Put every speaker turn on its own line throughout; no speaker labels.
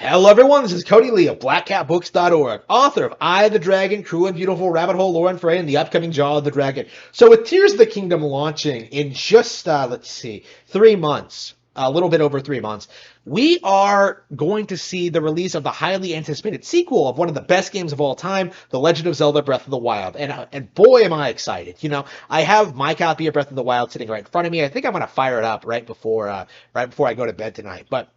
Hello everyone, this is Cody Lee of BlackCatBooks.org, author of I, the Dragon, Cruel and Beautiful Rabbit Hole Lore and Fray, and the upcoming Jaw of the Dragon. So with Tears of the Kingdom launching in just, 3 months, a little bit over 3 months, we are going to see the release of the highly anticipated sequel of one of the best games of all time, The Legend of Zelda Breath of the Wild. And boy, am I excited. I have my copy of Breath of the Wild sitting right in front of me. I think I'm going to fire it up right before I go to bed tonight. But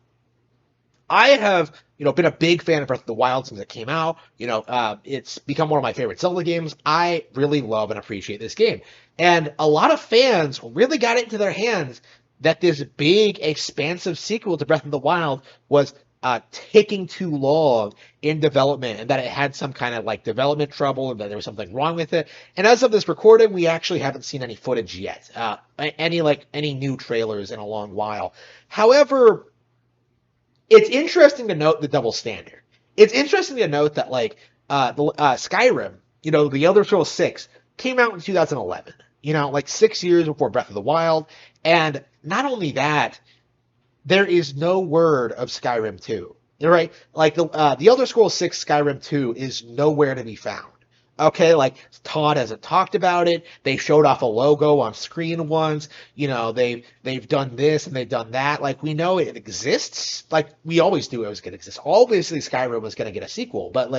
I have, been a big fan of Breath of the Wild since it came out. It's become one of my favorite Zelda games. I really love and appreciate this game. And a lot of fans really got it into their hands that this big, expansive sequel to Breath of the Wild was taking too long in development and that it had some kind of development trouble and that there was something wrong with it. And as of this recording, we actually haven't seen any footage yet, any new trailers in a long while. However, it's interesting to note the double standard. It's interesting to note that Skyrim, the Elder Scrolls 6 came out in 2011. 6 years before Breath of the Wild, and not only that, there is no word of Skyrim 2. Right? The Elder Scrolls 6 Skyrim 2 is nowhere to be found. Okay, Todd hasn't talked about it. They showed off a logo on screen once. They've done this and they've done that. We know it exists. We always knew it was going to exist. Obviously, Skyrim was going to get a sequel, but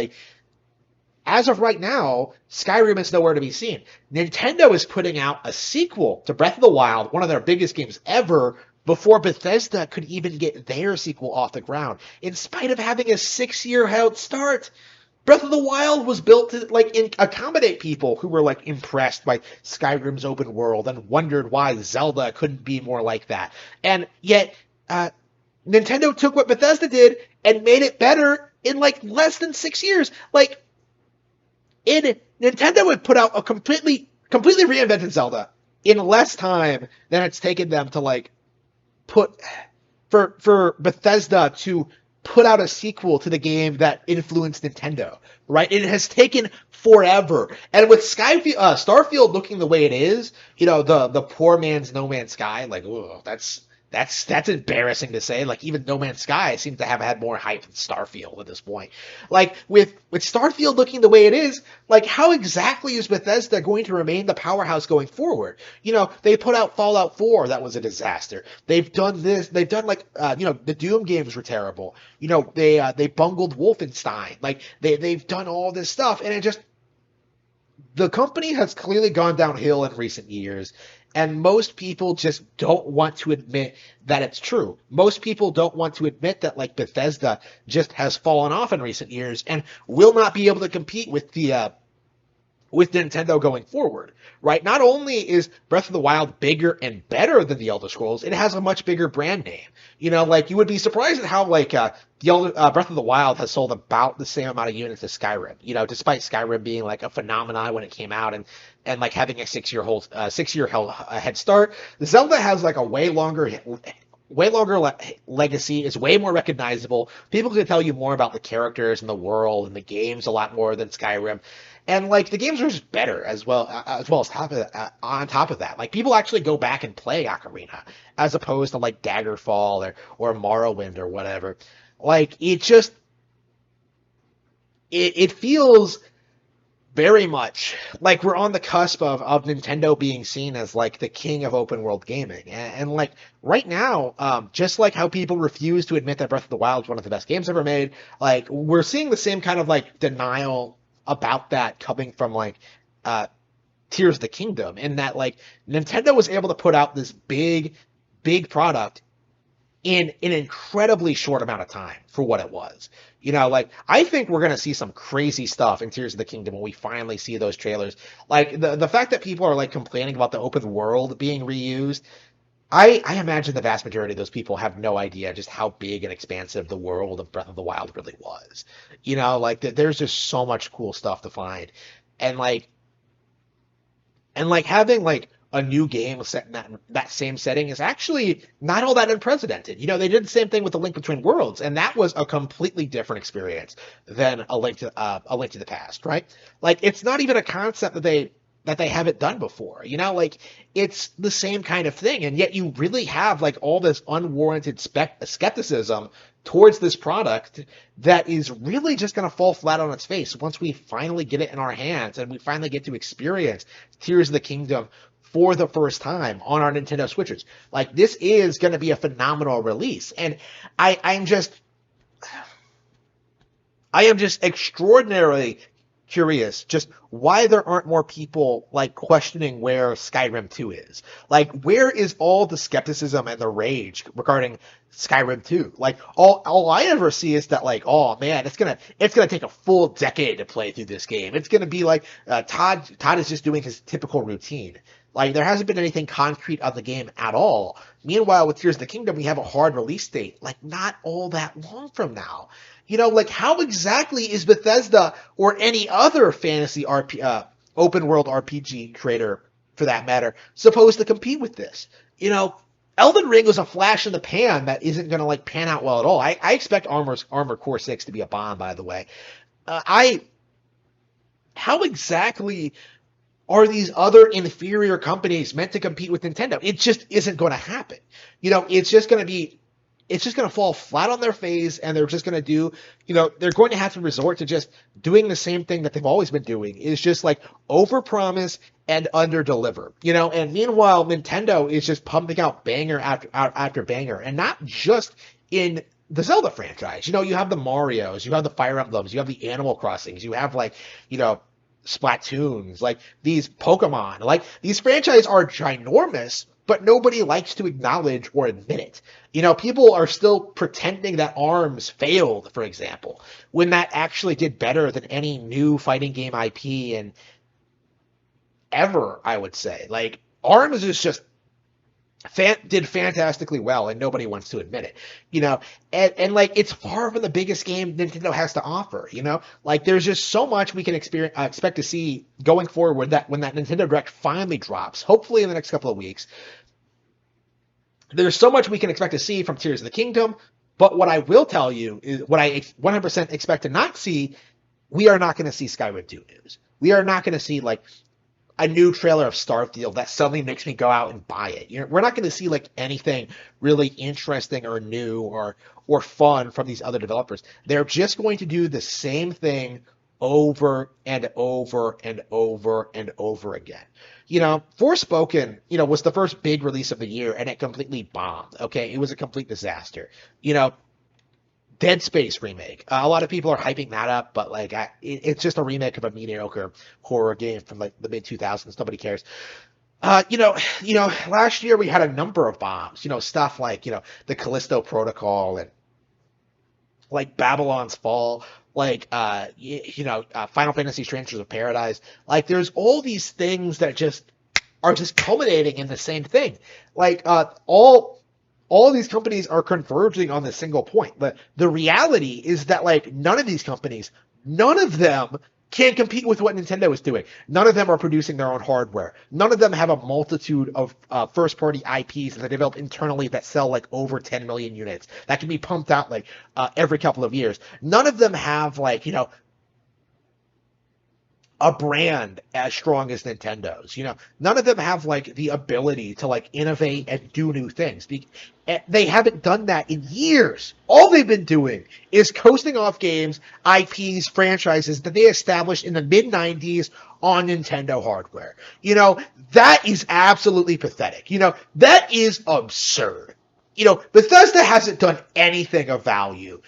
as of right now, Skyrim is nowhere to be seen. Nintendo is putting out a sequel to Breath of the Wild, one of their biggest games ever, before Bethesda could even get their sequel off the ground, in spite of having a 6-year head start. Breath of the Wild was built to accommodate people who were impressed by Skyrim's open world and wondered why Zelda couldn't be more like that. And yet, Nintendo took what Bethesda did and made it better in less than 6 years. Nintendo would put out a completely reinvented Zelda in less time than it's taken them to for Bethesda to put out a sequel to the game that influenced Nintendo, right? It has taken forever. And with Starfield looking the way it is, the poor man's No Man's Sky, that's embarrassing to say. Even No Man's Sky seems to have had more hype than Starfield at this point. With Starfield looking the way it is, how exactly is Bethesda going to remain the powerhouse going forward? They put out Fallout 4, that was a disaster. They've done this, they've done the Doom games were terrible. They bungled Wolfenstein. They've done all this stuff, and the company has clearly gone downhill in recent years. And most people just don't want to admit that it's true. Most people don't want to admit that Bethesda just has fallen off in recent years and will not be able to compete with with Nintendo going forward, right? Not only is Breath of the Wild bigger and better than the Elder Scrolls, it has a much bigger brand name. You would be surprised at how Breath of the Wild has sold about the same amount of units as Skyrim. Despite Skyrim being a phenomenon when it came out and having a 6-year head start, Zelda has a way longer legacy, is way more recognizable. People can tell you more about the characters and the world and the games a lot more than Skyrim. And the games are just better as well as on top of that. People actually go back and play Ocarina as opposed to Daggerfall or Morrowind or whatever. It feels very much like we're on the cusp of Nintendo being seen as the king of open world gaming. And right now, just how people refuse to admit that Breath of the Wild is one of the best games ever made, we're seeing the same kind of denial about that coming from Tears of the Kingdom, in that Nintendo was able to put out this big product in an incredibly short amount of time for what it was. I think we're going to see some crazy stuff in Tears of the Kingdom when we finally see those trailers. The fact that people are complaining about the open world being reused, I imagine the vast majority of those people have no idea just how big and expansive the world of Breath of the Wild really was. There's just so much cool stuff to find. And having a new game set in that same setting is actually not all that unprecedented. They did the same thing with A Link Between Worlds, and that was a completely different experience than A Link to the Past, right? It's not even a concept that they haven't done before. It's the same kind of thing, and yet you really have all this unwarranted skepticism towards this product that is really just going to fall flat on its face once we finally get it in our hands and we finally get to experience Tears of the Kingdom for the first time on our Nintendo Switches. Like, this is going to be a phenomenal release. And I'm just extraordinarily curious just why there aren't more people like questioning where Skyrim 2 is. Like, where is all the skepticism and the rage regarding Skyrim 2? Like, all I ever see is that, like, oh man, it's gonna take a full decade to play through this game. It's gonna be like Todd is just doing his typical routine. Like, there hasn't been anything concrete on the game at all. Meanwhile, with Tears of the Kingdom, we have a hard release date, like, not all that long from now. Like, how exactly is Bethesda or any other fantasy open world RPG creator, for that matter, supposed to compete with this? Elden Ring was a flash in the pan that isn't going to, like, pan out well at all. I expect Armored Core 6 to be a bomb, by the way. How exactly are these other inferior companies meant to compete with Nintendo? It just isn't going to happen. It's just going to fall flat on their face, and they're just going to do, they're going to have to resort to just doing the same thing that they've always been doing, is just like overpromise and underdeliver, and meanwhile, Nintendo is just pumping out banger after banger, and not just in the Zelda franchise. You have the Marios, you have the Fire Emblems, you have the Animal Crossings, you have, like, Splatoons, like these Pokemon, like these franchises are ginormous, but nobody likes to acknowledge or admit it. People are still pretending that ARMS failed, for example, when that actually did better than any new fighting game IP in ever, I would say. Like, ARMS is just did fantastically well, and nobody wants to admit it. And like, it's far from the biggest game Nintendo has to offer. Like, there's just so much we can expect to see going forward, that when that Nintendo Direct finally drops, hopefully in the next couple of weeks. There's so much we can expect to see from Tears of the Kingdom, but what I will tell you is what I 100% expect to not see. We are not going to see Skyrim 2 news. We are not going to see, like, a new trailer of Starfield that suddenly makes me go out and buy it. We're not going to see, like, anything really interesting or new or fun from these other developers. They're just going to do the same thing over and over and over and over again. Forspoken, was the first big release of the year, and it completely bombed. Okay, it was a complete disaster. Dead Space remake. A lot of people are hyping that up, but like, it's just a remake of a mediocre horror game from, like, the mid 2000s. Nobody cares. Last year we had a number of bombs. Stuff like the Callisto Protocol and, like, Babylon's Fall, like Final Fantasy Strangers of Paradise. Like, there's all these things that just are just culminating in the same thing. Like, all these companies are converging on the single point. But the reality is that, like, none of these companies, none of them can compete with what Nintendo is doing. None of them are producing their own hardware. None of them have a multitude of first-party IPs that they develop internally that sell, like, over 10 million units that can be pumped out, like, every couple of years. None of them have, like, a brand as strong as Nintendo's. None of them have, like, the ability to, like, innovate and do new things. They haven't done that in years. All they've been doing is coasting off games, IPs, franchises that they established in the mid-90s on Nintendo hardware. That is absolutely pathetic. That is absurd. Bethesda hasn't done anything of value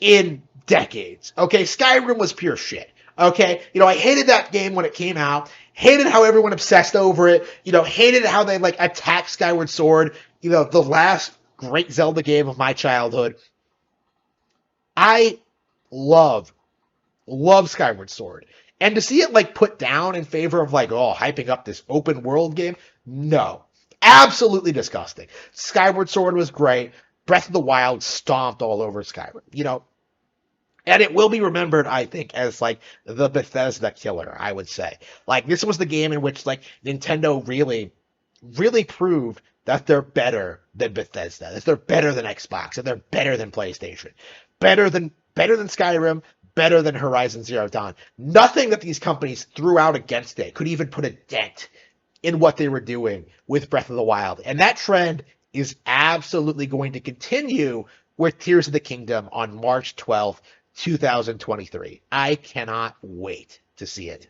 in decades. Okay, Skyrim was pure shit. Okay, I hated that game when it came out. Hated how everyone obsessed over it. Hated how they, like, attacked Skyward Sword. The last great Zelda game of my childhood. I love Skyward Sword. And to see it, like, put down in favor of, like, hyping up this open world game, no. Absolutely disgusting. Skyward Sword was great. Breath of the Wild stomped all over Skyrim. And it will be remembered, I think, as, like, the Bethesda killer, I would say. Like, this was the game in which, like, Nintendo really, really proved that they're better than Bethesda, that they're better than Xbox, that they're better than PlayStation, better than Skyrim, better than Horizon Zero Dawn. Nothing that these companies threw out against it could even put a dent in what they were doing with Breath of the Wild. And that trend is absolutely going to continue with Tears of the Kingdom on March 12th, 2023. I cannot wait to see it.